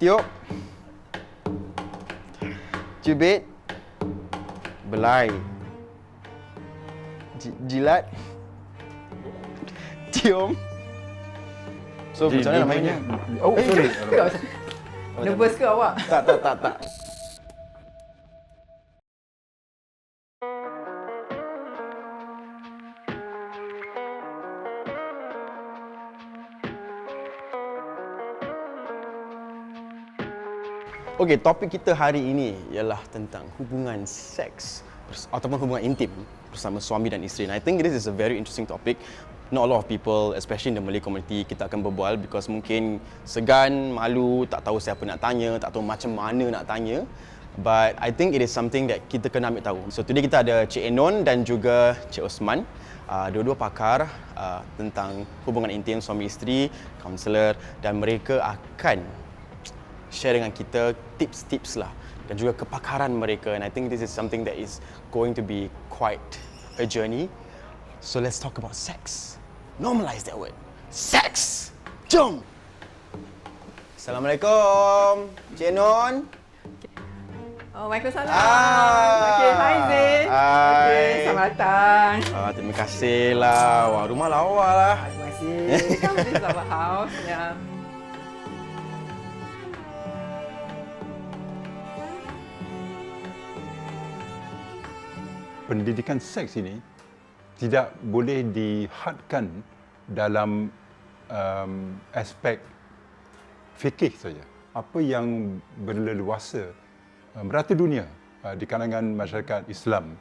Tiup. Cubit. Belai. Jilat. Cium. So macam mana namanya? Oh, sorry. Nervous ke awak? Tak. Okey, topik kita hari ini ialah tentang hubungan seks ataupun hubungan intim bersama suami dan isteri. And I think this is a very interesting topic. Not a lot of people, especially in the Malay community, kita akan berbual because mungkin segan, malu, tak tahu siapa nak tanya, tak tahu macam mana nak tanya. But I think it is something that kita kena ambil tahu. So today kita ada Cik Enon dan juga Cik Osman. Dua-dua pakar tentang hubungan intim suami isteri, kaunselor, dan mereka akan share dengan kita tips-tips lah dan juga kepakaran mereka. And I think this is something that is going to be quite a journey. So let's talk about sex. Normalize that word. Sex! Jom! Assalamualaikum. Cik Non. Oh, Waalaikumsalam. Ah. Okay, hi Zain. Hai. Okay, selamat datang. Terima kasih lah. Wah, rumah lawa lah. Terima kasih. Come to our house. Yeah. Pendidikan seks ini tidak boleh dihadkan dalam aspek fikih saja. Apa yang berleluasa merata dunia di kalangan masyarakat Islam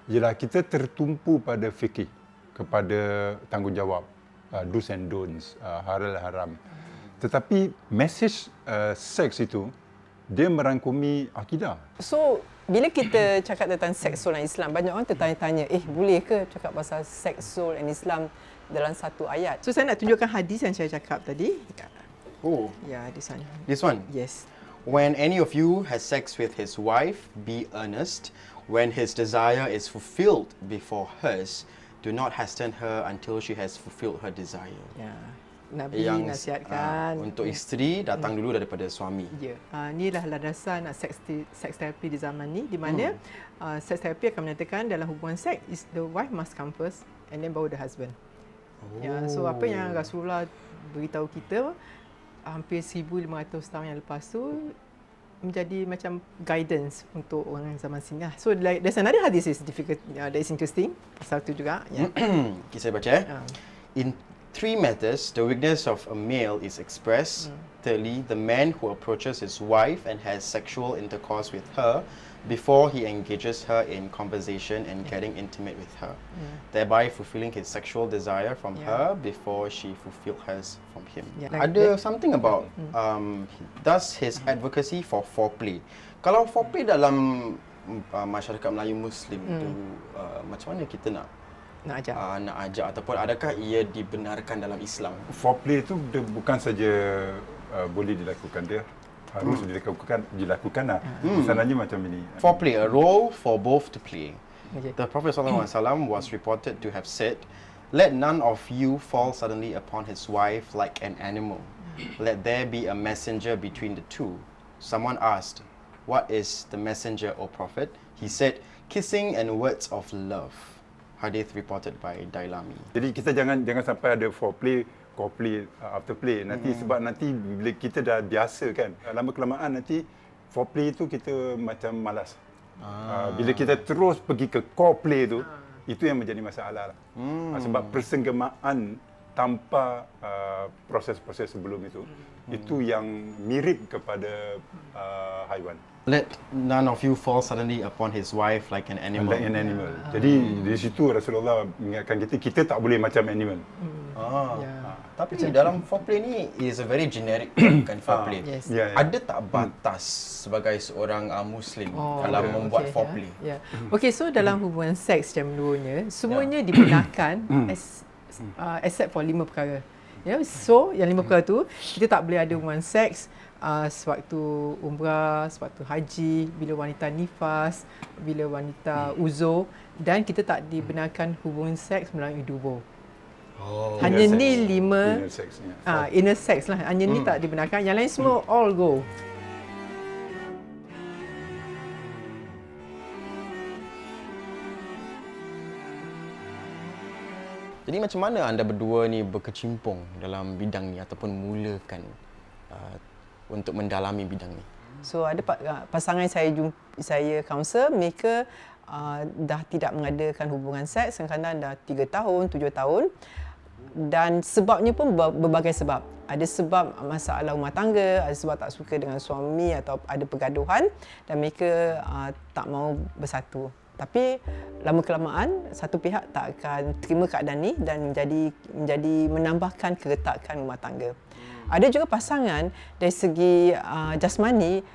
ialah kita tertumpu pada fikih, kepada tanggungjawab, do's and don'ts, halal haram. Tetapi mesej seks itu dia merangkumi akidah. So, bila kita cakap tentang seks, soul dan Islam, banyak orang tertanya-tanya, boleh ke cakap pasal seks, soul dan Islam dalam satu ayat? So, saya nak tunjukkan hadis yang saya cakap tadi. Oh, Ya, this one. this one. Yes. When any of you has sex with his wife, be earnest. When his desire is fulfilled before hers, do not hasten her until she has fulfilled her desire. Ya. Nabi nasihatkan untuk isteri datang dulu daripada suami. Ya. Inilah landasan seks terapi di zaman ni, di mana seks terapi akan menyatakan dalam hubungan seks the wife must come first and then baru the husband. Ya, so apa yang Rasulullah beritahu kita hampir 1500 tahun yang lepas tu menjadi macam guidance untuk orang zaman sini lah. So like, there's another hadith is difficult, that is interesting pasal tu juga. Ya. Okay, saya baca. In three matters, the weakness of a male is expressed. Thirdly, the man who approaches his wife and has sexual intercourse with her before he engages her in conversation and getting intimate with her, thereby fulfilling his sexual desire from her before she fulfilled hers from him. Ada something about does his advocacy for foreplay. Kalau foreplay dalam masyarakat Melayu Muslim tu macam mana kita nak ajak ataupun adakah ia dibenarkan dalam Islam? Foreplay itu dia bukan saja boleh dilakukan, dia harus dilakukan lah. Misalnya macam ini. Foreplay, a role for both to play. Okay. The Prophet ﷺ was reported to have said, "Let none of you fall suddenly upon his wife like an animal. Let there be a messenger between the two." Someone asked, "What is the messenger, O Prophet?" He said, "Kissing and words of love." Hadith reported by Dailami. Jadi kita jangan sampai ada foreplay, coreplay, afterplay. Nanti sebab nanti bila kita dah biasa kan, lama kelamaan nanti foreplay tu kita macam malas. Bila kita terus pergi ke coreplay tu, itu yang menjadi masalah lah. Sebab persenggemaan tanpa proses-proses sebelum itu yang mirip kepada haiwan. Let none of you fall suddenly upon his wife like an animal. Like an animal. Jadi di situ Rasulullah mengingatkan kita tak boleh macam animal. Tapi dalam foreplay ni is a very generic kan foreplay. Yes. Ada tak batas sebagai seorang Muslim dalam membuat foreplay? Okay, so dalam hubungan seks jam 2-nya, semuanya dibenarkan except for 5 perkara. So yang 5 perkara tu, kita tak boleh ada hubungan seks sewaktu umrah, sewaktu haji, bila wanita nifas, bila wanita uzur, dan kita tak dibenarkan hubungan seks melalui dubur. Hanya Inner ni sex. 5 Inner sex, ya. inner sex lah. Hanya ni tak dibenarkan. Yang lain semua all go. Jadi macam mana anda berdua ni berkecimpung dalam bidang ni ataupun mulakan untuk mendalami bidang ni? So ada pasangan saya counsel, mereka dah tidak mengadakan hubungan seks kadang-kadang dah 3 tahun, 7 tahun. Dan sebabnya pun berbagai sebab. Ada sebab masalah rumah tangga, ada sebab tak suka dengan suami atau ada pergaduhan dan mereka tak mahu bersatu. Tapi lama-kelamaan satu pihak tak akan terima keadaan ni dan menjadi menambahkan keretakan rumah tangga. Ada juga pasangan dari segi jasmani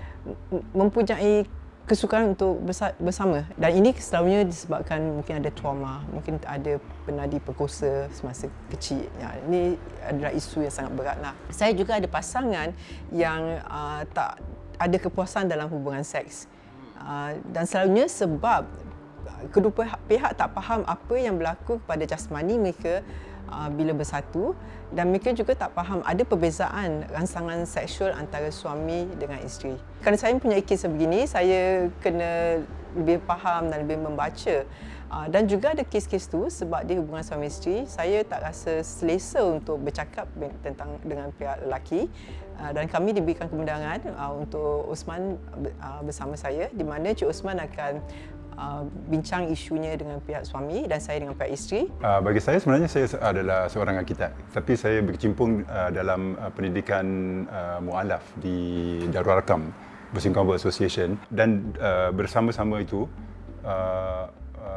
mempunyai kesukaran untuk bersama dan ini selalunya disebabkan mungkin ada trauma, mungkin ada pernah diperkosa semasa kecil. Ya, ini adalah isu yang sangat beratlah. Saya juga ada pasangan yang tak ada kepuasan dalam hubungan seks. Dan selalunya sebab kedua pihak tak faham apa yang berlaku kepada jasmani mereka bila bersatu dan mereka juga tak faham ada perbezaan rangsangan seksual antara suami dengan isteri. Kerana saya mempunyai kes begini, saya kena lebih faham dan lebih membaca. Dan juga ada kes-kes tu sebab di hubungan suami isteri, saya tak rasa selesa untuk bercakap dengan pihak lelaki. Dan kami diberikan kemudahan untuk Osman bersama saya di mana Cik Osman akan bincang isunya dengan pihak suami dan saya dengan pihak isteri. Bagi saya sebenarnya saya adalah seorang arkitek, tapi saya berkecimpung dalam pendidikan mualaf di Darul Arkam Muslim Convert Association dan bersama-sama itu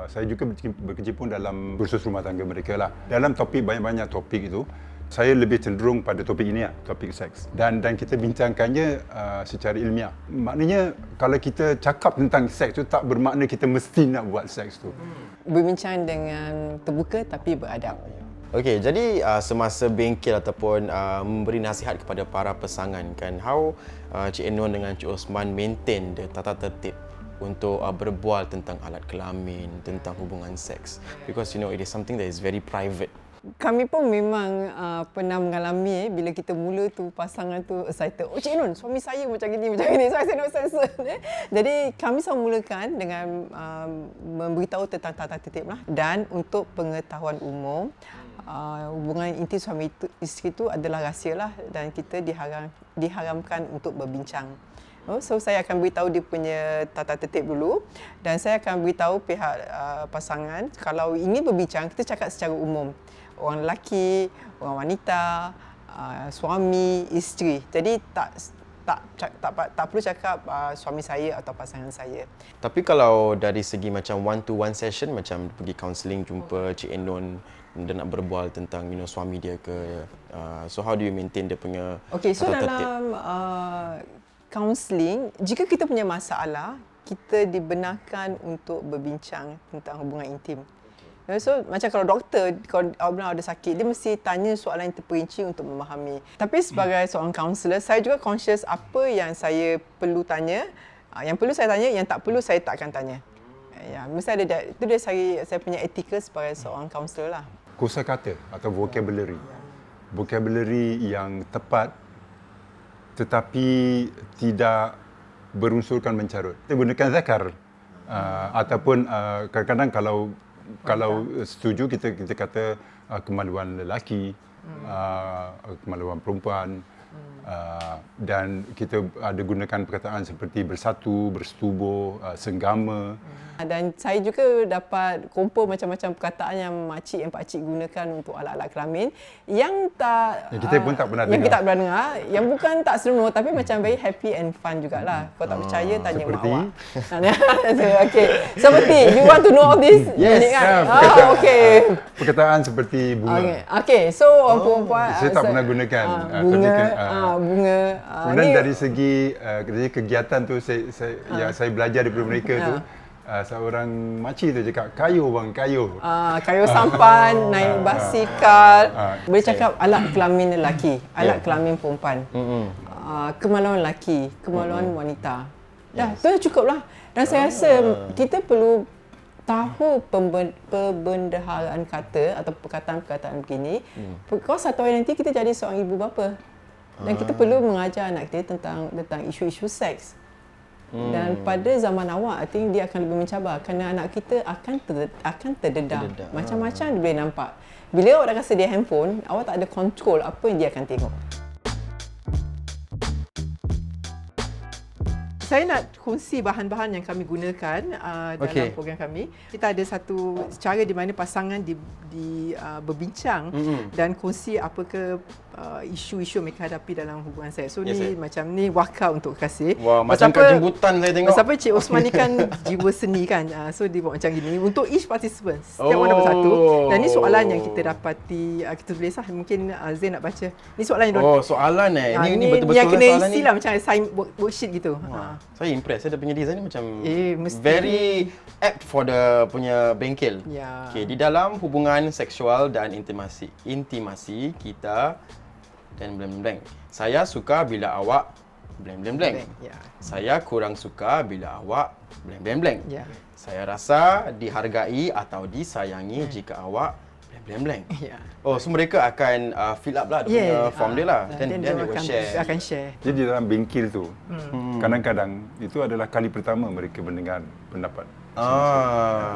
saya juga berkecimpung dalam kursus rumah tangga mereka lah. Dalam topik banyak-banyak topik itu, saya lebih cenderung pada topik ini, topik seks. Dan kita bincangkannya secara ilmiah. Maknanya kalau kita cakap tentang seks itu tak bermakna kita mesti nak buat seks tu. Berbincang dengan terbuka tapi beradab. Okey, jadi semasa bengkel ataupun memberi nasihat kepada para pasangan kan, how Cik Enon dengan Cik Osman maintain the tata tertib untuk berbual tentang alat kelamin, tentang hubungan seks, because you know it is something that is very private. Kami pun memang pernah mengalami bila kita mula tu pasangan tu excited. Oh Cik Nun, suami saya macam gini. So saya nak sensor. Jadi kami selalu mulakan dengan memberitahu tentang tata tertib lah. Dan untuk pengetahuan umum, hubungan intim suami isteri itu adalah rahsia lah dan kita diharamkan untuk berbincang. So saya akan beritahu dia punya tata tertib dulu dan saya akan beritahu pihak pasangan kalau ingin berbincang kita cakap secara umum. Orang lelaki, orang wanita, suami, isteri. Jadi tak perlu cakap suami saya atau pasangan saya. Tapi kalau dari segi macam one-to-one session, macam pergi counselling, jumpa Cik Enon, dia nak berbual tentang suami dia ke, so how do you maintain dia punya so tata tertib? dalam counselling, jika kita punya masalah, kita dibenarkan untuk berbincang tentang hubungan intim. So macam kalau doktor, kalau orang ada sakit, dia mesti tanya soalan yang terperinci untuk memahami. Tapi sebagai seorang kaunselor, saya juga conscious apa yang saya perlu tanya, yang perlu saya tanya, yang tak perlu saya tak akan tanya. Ya, mesti ada itu dia saya punya etika sebagai seorang kaunselor lah. Kosakata atau vocabulary. Vocabulary yang tepat tetapi tidak berunsurkan mencarut. Kita gunakan zakar ataupun kadang-kadang kalau setuju kita kata kemaluan lelaki, kemaluan perempuan, dan kita ada gunakan perkataan seperti bersatu, bersetubuh, senggama. Dan saya juga dapat kumpul macam-macam perkataan yang pakcik gunakan untuk alat-alat kelamin yang tak kita pun tak pernah yang dengar. kita tak pernah dengar, yang bukan tak seronok tapi macam very happy and fun jugalah. Kalau tak percaya tanya mak awak. Okey. Seperti you want to know all this? Yes. Okey. Perkataan seperti bunga. Okey. So orang perempuan Saya tak pernah gunakan. bunga. Bunga. Kemudian dari segi kegiatan tu yang saya belajar daripada mereka tu, seorang makcik tu cakap kayu bang, kayu. Kayu sampan, naik basikal. Boleh cakap alat kelamin lelaki, alat kelamin perempuan. Kemaluan lelaki, kemaluan wanita. Dah, tu dah cukup lah. Dan saya rasa kita perlu tahu perbendaharaan kata atau perkataan-perkataan begini, because satu hari nanti kita jadi seorang ibu bapa. Dan kita perlu mengajar anak kita tentang isu-isu seks. Dan pada zaman awal, I think dia akan lebih mencabar kerana anak kita akan terdedah. Macam-macam dia boleh nampak. Bila awak dah kasi dia handphone, awak tak ada kontrol apa yang dia akan tengok. Saya nak kongsi bahan-bahan yang kami gunakan dalam program kami. Kita ada satu cara di mana pasangan berbincang dan kongsi apakah isu-isu mereka hadapi dalam hubungan saya. So ni macam ni waka untuk kasih. Wah, macam kat jemputan saya tengok. Sebab Cik Osman ni kan jiwa seni kan. So dia buat macam gini untuk each participant. Setiap orang dapat satu. Dan ni soalan yang kita dapati. Kita tulis lah. Mungkin Zain nak baca. Ni soalan yang soalan Ni betul-betul yang kena soalan isi ni. lah macam sign worksheet gitu. Saya impress. Saya punya design ni macam mesti. very apt for the punya bengkel. Ya. Okay, di dalam hubungan seksual dan intimasi kita dan blank. Saya suka bila awak blank. Ya. Saya kurang suka bila awak blank. Ya. Saya rasa dihargai atau disayangi jika awak blank. Ya. Oh, so mereka akan fill up lah dia punya form dia lah. Then they will share. Akan share. Jadi dalam bengkel tu, kadang-kadang itu adalah kali pertama mereka mendengar pendapat.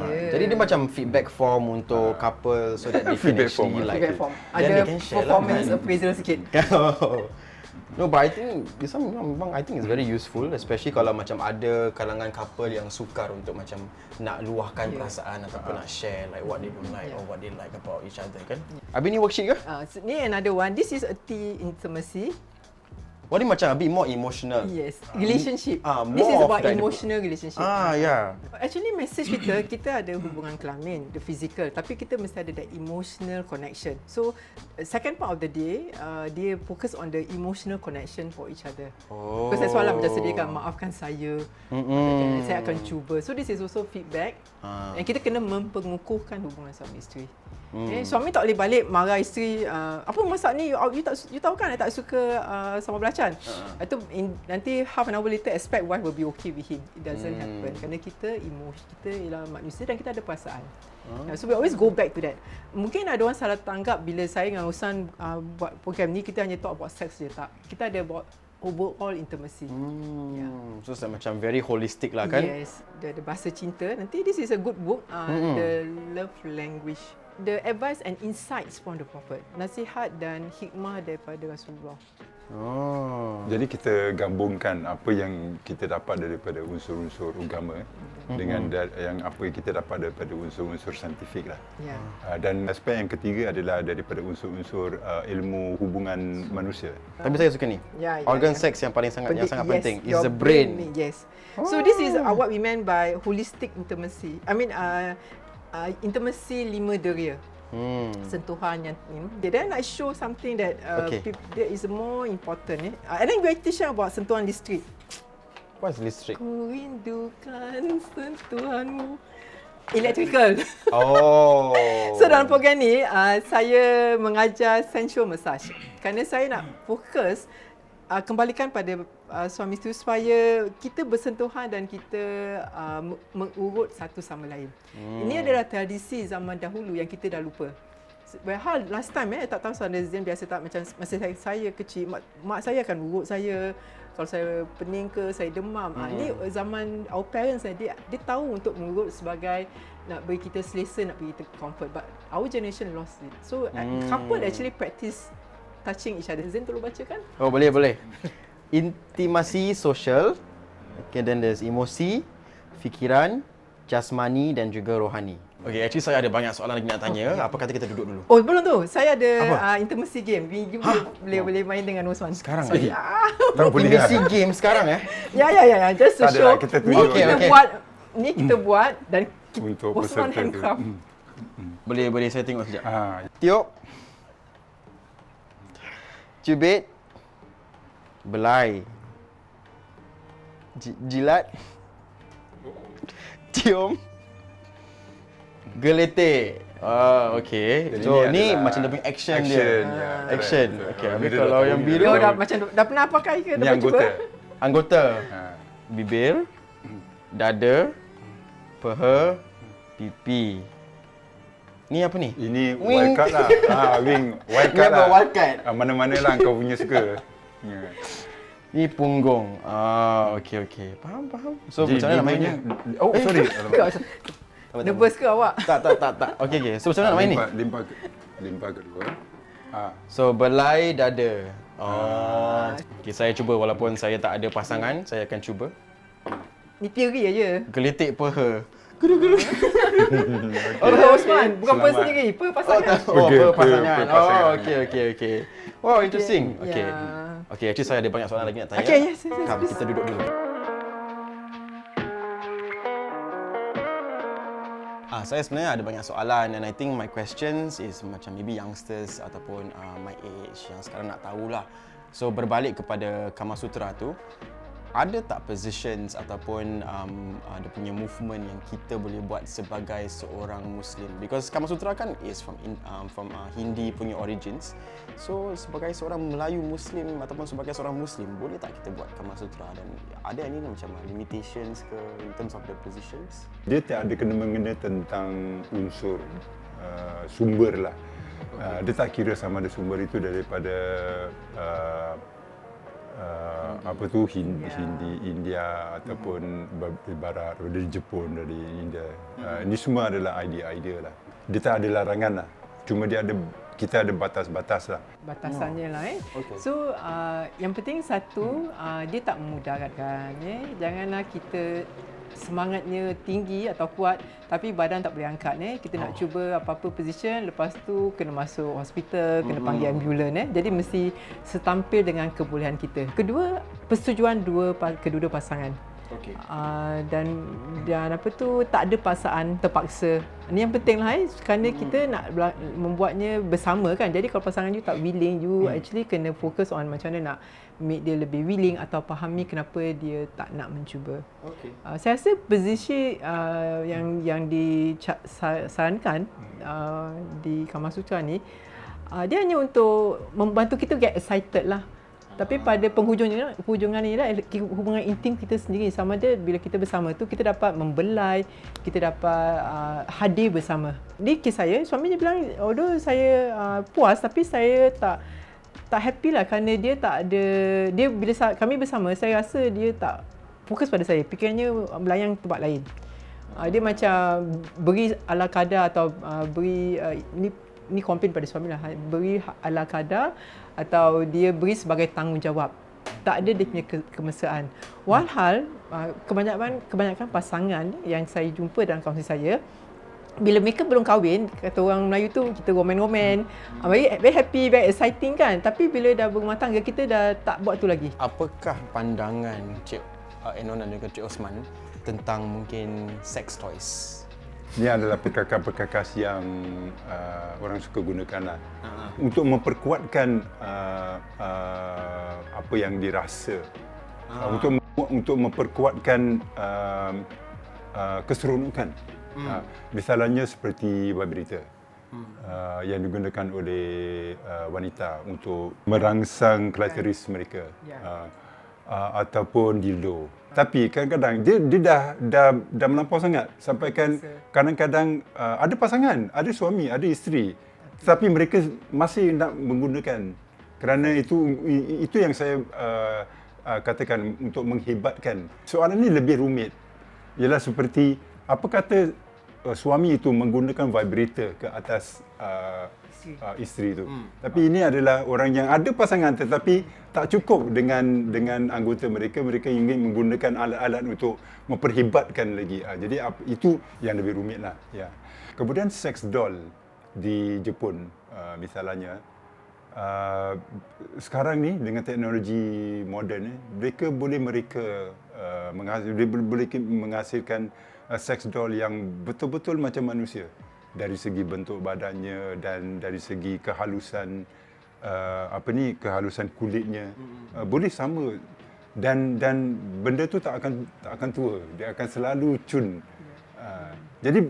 Jadi dia macam feedback form untuk couple so that they can Feedback actually form. like Feedback form. then Ada they can share performance lah. appraisal sikit. No, but I think this one memang I think it's very useful, especially kalau macam ada kalangan couple yang sukar untuk macam nak luahkan perasaan ataupun nak share like what they don't like or what they like about each other kan. Habis ni worksheet ke? Ni another one. This is a tea intimacy. Wah, ni macam a bit more emotional. Yes, relationship. more This is of about that- emotional relationship. Yeah. Actually message kita ada hubungan kelamin, the physical, tapi kita mesti ada that emotional connection. So second part of the day, dia focus on the emotional connection for each other. Because saya soalan macam sediakan, maafkan saya, saya akan cuba. So this is also feedback. And kita kena mempengukuhkan hubungan suami isteri. Suami tak boleh balik marah isteri, apa masak ni, you tahu kan I tak suka sambal belacan. Itu nanti half an hour later expect wife will be okay with him. It doesn't happen. Kerana kita ialah manusia dan kita ada perasaan. So we always go back to that. Mungkin ada orang salah tanggap bila saya dengan Usman buat program ni, kita hanya talk about sex je, tak. Kita ada about overall intimacy. So macam very holistic lah kan. Yes, dia ada bahasa cinta. Nanti this is a good book, The Love Language. The advice and insights from the Prophet. Nasihat dan hikmah daripada Rasulullah. Jadi kita gabungkan apa yang kita dapat daripada unsur-unsur agama dengan yang apa yang kita dapat daripada unsur-unsur saintifik lah. Dan aspek yang ketiga adalah daripada unsur-unsur ilmu hubungan manusia. Tapi saya suka ni. Organ seks yang paling sangat penting is your the brain. Yes. So this is what we meant by holistic intimacy. I mean intimacy 5 deria. Sentuhan yang then I show something that that is more important. And then we teach about sentuhan listrik. What's listrik? Ku rindukan sentuhanmu. Electrical. So dalam program ni saya mengajar sensual massage. Kerana saya nak fokus kembalikan pada suami isteri supaya kita bersentuhan dan kita mengurut satu sama lain. Ini adalah tradisi zaman dahulu yang kita dah lupa. Padahal last time tak tahu Saudara Zain biasa tak, macam masa saya kecil, mak saya akan urut saya kalau saya pening ke, saya demam. Ini zaman our parents dia tahu untuk mengurut sebagai nak bagi kita selesa, nak bagi kita comfort. But our generation lost it. So couple actually practice touching each other. Zain tolong bacakan. Oh, boleh. Intimasi sosial. Okay, then there's emosi, fikiran, jasmani dan juga rohani. Okay, actually saya ada banyak soalan lagi nak tanya. Apa kata kita duduk dulu? Oh, belum tu. Saya ada intimacy game. You boleh main dengan Usman. Sekarang Sorry. Intimasi game sekarang Ya. Just to Tak ada show. lah, kita Ni tunjuk kita je. buat. Ni kita buat dan Untuk Usman peserta tu. handcraft. Boleh saya tengok sekejap. Tiup. Cubit. Belai. Jilat. Cium. Geletek. Okay. Jadi So ni adalah macam dia punya action dia. ya, Action. correct. Okay, habis Biru kalau dah yang tahu biru Dia dah pernah pakai ke? Ni Dah anggota. anggota. Bibir, dada, peha, pipi. Ni apa ni? Ini Wing. wildcard lah. Wing. Ni Wildcard apa lah. wildcard? Mana-mana lah kau punya suka. Ya. Ni punggung. Okey. Faham. So macam mana nak mainnya? Oh, sorry. Nervous ke awak? Tak. Okey. So macam mana nak main ni? Limpah kedua. So belai dada. Okey, saya cuba walaupun saya tak ada pasangan, saya akan cuba. Ni teori aja. Gelitik peha. Oh, Osman, bukan Selamat. per sendiri, per pasangan. Per pasangan. per pasangan. Okey. Wow, interesting. Okey. Ya. Okey, actually saya ada banyak soalan lagi nak tanya. Okey, yes. Come, kita duduk dulu. Saya sebenarnya ada banyak soalan and I think my questions is macam maybe youngsters ataupun my age yang sekarang nak tahulah. So berbalik kepada Kama Sutra tu, ada tak positions ataupun ada punya movement yang kita boleh buat sebagai seorang Muslim? Because Kama Sutra kan is from Hindi punya origins. So sebagai seorang Melayu Muslim ataupun sebagai seorang Muslim, boleh tak kita buat Kama Sutra dan ada any macam limitations ke in terms of the positions? Dia tak ada kena-mengena tentang unsur sumber lah. Dia tak kira sama ada sumber itu daripada Hindi, India ataupun Barat, dari Jepun, dari India. Ini semua adalah idea lah. Dia tak ada larangan lah. Cuma kita ada batas-batas lah. Batasannya lah Okay. So yang penting satu, dia tak memudaratkan. Janganlah kita semangatnya tinggi atau kuat tapi badan tak boleh angkat. Kita nak cuba apa-apa position, lepas tu kena masuk hospital, kena panggil ambulan. Jadi mesti setampil dengan kebolehan kita. Kedua, persetujuan kedua-dua pasangan. Okay. Dan apa tu, tak ada paksaan terpaksa. Ini yang penting lah kerana kita nak membuatnya bersama kan. Jadi kalau pasangan you tak willing, you actually kena fokus on macam mana nak make dia lebih willing atau fahami kenapa dia tak nak mencuba. Okay. Saya rasa posisi yang disarankan di Kama Sutra ni, dia hanya untuk membantu kita get excited lah. Tapi pada penghujungan ni lah hubungan intim kita sendiri, sama ada bila kita bersama tu kita dapat membelai, kita dapat hadir bersama. Di kes saya, suami dia bilang although saya puas tapi saya tak happy lah kerana dia tak ada, dia bila kami bersama saya rasa dia tak fokus pada saya, fikirannya melayang tempat lain. Dia macam beri ala kadar atau beri ni komplain pada suami lah, beri ala kadar atau dia beri sebagai tanggungjawab. Tak ada dia punya kemesraan. Walhal kebanyakan pasangan yang saya jumpa dalam kaunseling saya, bila mereka belum kahwin, kata orang Melayu tu kita roman-roman, very happy, very exciting kan. Tapi bila dah berumah tangga, kita dah tak buat tu lagi. Apakah pandangan Cik Enon dan juga Cik Osman tentang mungkin sex toys? Ini adalah perkakas-perkakas yang orang suka gunakan lah. Untuk memperkuatkan apa yang dirasa. Untuk memperkuatkan keseronokan. Misalnya seperti vibrator yang digunakan oleh wanita untuk merangsang klitoris mereka. Ataupun dildo. Tapi kadang-kadang dia dah melampau sangat sampai kan kadang-kadang ada pasangan, ada suami, ada isteri, tapi mereka masih nak menggunakan kerana itu yang saya katakan untuk menghebatkan. Soalan ini lebih rumit. Ialah seperti apa kata suami itu menggunakan vibrator ke atas isteri itu. Tapi ini adalah orang yang ada pasangan tetapi tak cukup dengan anggota mereka ingin menggunakan alat-alat untuk memperhebatkan lagi. Jadi itu yang lebih rumit lah. Ya. Kemudian sex doll di Jepun misalnya, sekarang ni dengan teknologi moden mereka boleh menghasilkan sex doll yang betul-betul macam manusia. Dari segi bentuk badannya dan dari segi kehalusan kehalusan kulitnya boleh sama dan benda tu tak akan tua, dia akan selalu cun. Jadi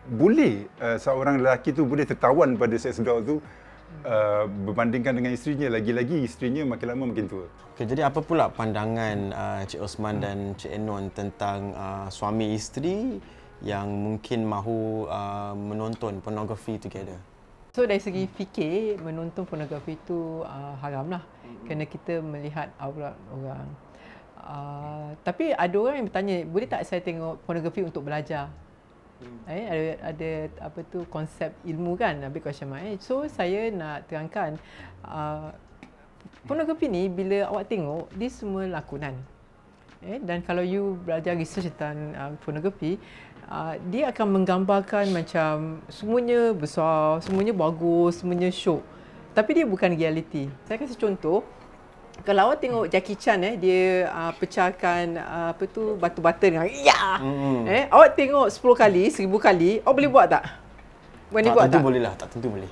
boleh seorang lelaki tu boleh tertawan pada sex doll tu berbandingkan dengan isterinya, lagi-lagi isterinya makin lama makin tua. Okay, jadi apa pula pandangan Cik Osman dan Cik Enon tentang suami isteri yang mungkin mahu menonton pornography together? So dari segi fikir, menonton pornografi itu haram lah. Kerana kita melihat aurat orang. Tapi ada orang yang bertanya, boleh tak saya tengok pornografi untuk belajar? Ada apa tu konsep ilmu kan, habis question mark. So saya nak terangkan, pornografi ni bila awak tengok, dia semua lakonan. Dan kalau you belajar research tentang pornografi, dia akan menggambarkan macam semuanya besar, semuanya bagus, semuanya syok. Tapi dia bukan reality. Saya kasih contoh, kalau awak tengok Jackie Chan dia pecahkan apa tu batu-bata dengan awak tengok 10 kali, 1000 kali, awak boleh buat tak? Boleh buat tentu tak? boleh lah, tak tentu boleh.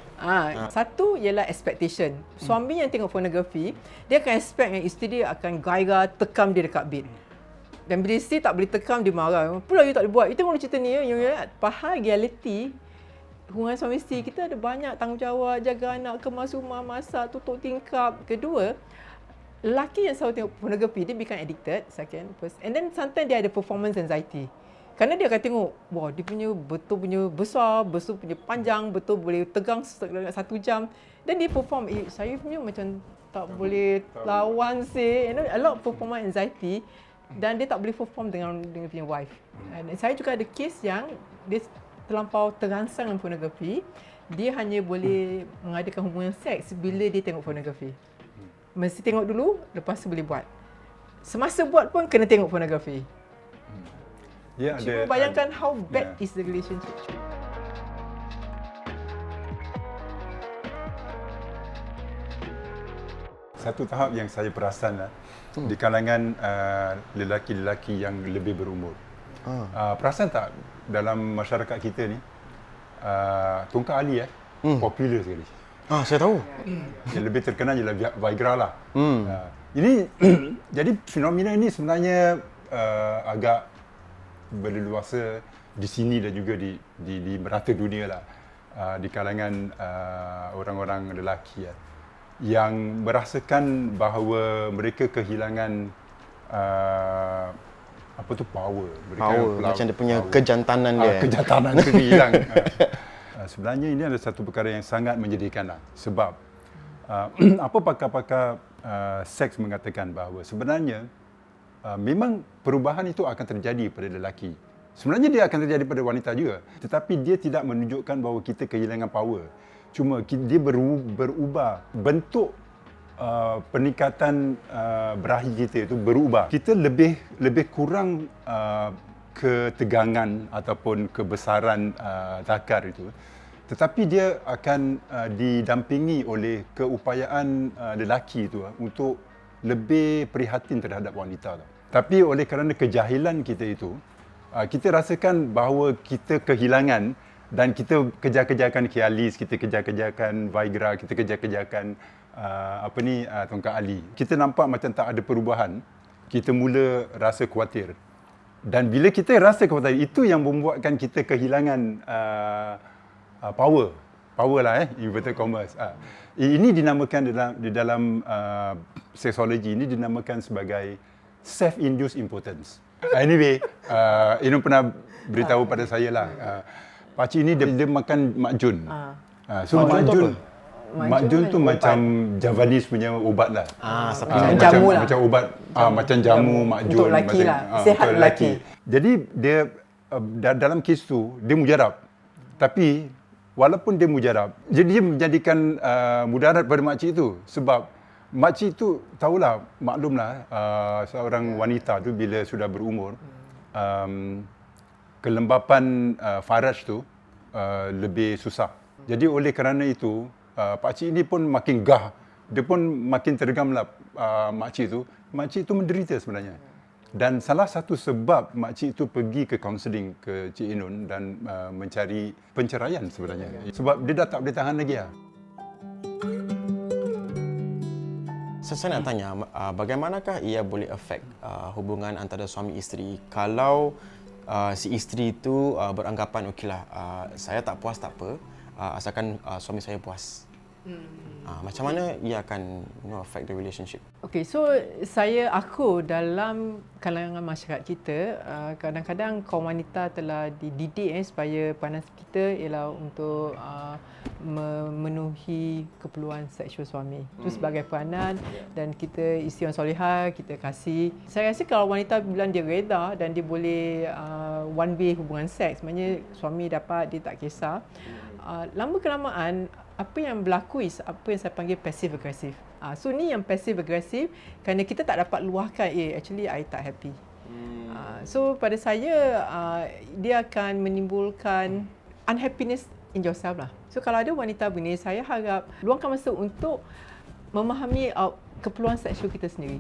Satu ialah expectation. Suami yang tengok pornografi, dia akan expect yang isteri dia akan gairah tekam dia dekat bed. Dan bila isteri tak boleh tekam, dia marah. Pula you tak boleh buat. You tengok cerita ni, faham reality. Hubungan suami isteri, kita ada banyak tanggungjawab, jaga anak, kemas rumah, masak, tutup tingkap. Kedua, lelaki yang selalu tengok pornografi, dia become addicted, second, first. And then sometimes dia ada performance anxiety. Kerana dia akan tengok, wah dia punya betul punya besar, betul punya panjang, betul boleh tegang 1 jam. Dan dia perform, saya punya macam tak boleh lawan sih. A lot of performance anxiety. Dan dia tak boleh perform dengan punya wife. Dan saya juga ada kes yang dia terlampau terangsang dengan pornografi. Dia hanya boleh mengadakan hubungan seks bila dia tengok pornografi. Mesti tengok dulu, lepas tu boleh buat. Semasa buat pun kena tengok pornografi. Cuba bayangkan how bad is the relationship. Satu tahap yang saya perasan di kalangan lelaki-lelaki yang lebih berumur. Perasan tak dalam masyarakat kita ni, Tongkat Ali popular sekali. Saya tahu. Yang lebih terkenal ialah Viagra lah. Ini jadi fenomena ini sebenarnya agak berleluasa di sini dan juga di merata dunia lah, di kalangan orang-orang lelaki yang merasakan bahawa mereka kehilangan power. Macam dia punya kejantanan dia. Kejantanan itu hilang. Sebenarnya ini adalah satu perkara yang sangat menyedihkan lah. Sebab apa pakar-pakar seks mengatakan bahawa sebenarnya memang perubahan itu akan terjadi pada lelaki. Sebenarnya dia akan terjadi pada wanita juga. Tetapi dia tidak menunjukkan bahawa kita kehilangan power. Cuma dia berubah. Bentuk peningkatan berahi kita itu berubah. Kita lebih kurang ketegangan ataupun kebesaran zakar itu. Tetapi dia akan didampingi oleh keupayaan lelaki itu untuk lebih prihatin terhadap wanita. Tapi oleh kerana kejahilan kita itu, kita rasakan bahawa kita kehilangan dan kita kejar-kejarkan Cialis, kita kejar-kejarkan Viagra, kita kejar-kejarkan Tongkat Ali. Kita nampak macam tak ada perubahan. Kita mula rasa khawatir. Dan bila kita rasa khawatir, itu yang membuatkan kita kehilangan power lah inverted commas. Ini dinamakan di dalam seksologi ini dinamakan sebagai self-induced impotence. Anyway, Inum pernah beritahu pada saya lah, pakcik ini dia makan makjun. So makjun tu macam Javanese punya ubat lah. Jamu lah. Macam ubat, macam jamu, makjun. Untuk lelaki lah, sihat lelaki. Jadi dia dalam kes tu, dia mujarab. Tapi walaupun dia mujarab, jadi dia menjadikan mudarat pada makcik itu. Sebab makcik itu tahulah, maklumlah, seorang wanita tu bila sudah berumur, kelembapan faraj tu lebih susah. Jadi oleh kerana itu, pakcik ini pun makin gah. Dia pun makin tergamlah makcik itu. Makcik itu menderita sebenarnya. Dan salah satu sebab makcik itu pergi ke kaunseling ke Cik Inun dan mencari penceraian sebenarnya. Sebab dia dah tak boleh tahan lagi lah. Saya nak tanya, bagaimanakah ia boleh affect hubungan antara suami isteri kalau si isteri itu beranggapan okeylah, saya tak puas tak apa, asalkan suami saya puas. Macam mana ia akan affect the relationship? Okay, so aku dalam kalangan masyarakat kita, kadang-kadang kaum wanita telah dididik supaya pandangan kita ialah untuk memenuhi keperluan seksual suami. Itu sebagai peranan dan kita isteri yang solehah, kita kasih. Saya rasa kalau wanita bilang dia reda dan dia boleh one way hubungan seks, maknanya suami dapat, dia tak kisah. Lama kelamaan apa yang berlaku is apa yang saya panggil passive aggressive. So ni yang passive aggressive kerana kita tak dapat luahkan, actually I tak happy. So pada saya dia akan menimbulkan unhappiness in yourself lah. So kalau ada wanita begini, saya harap luangkan masa untuk memahami keperluan seksual kita sendiri.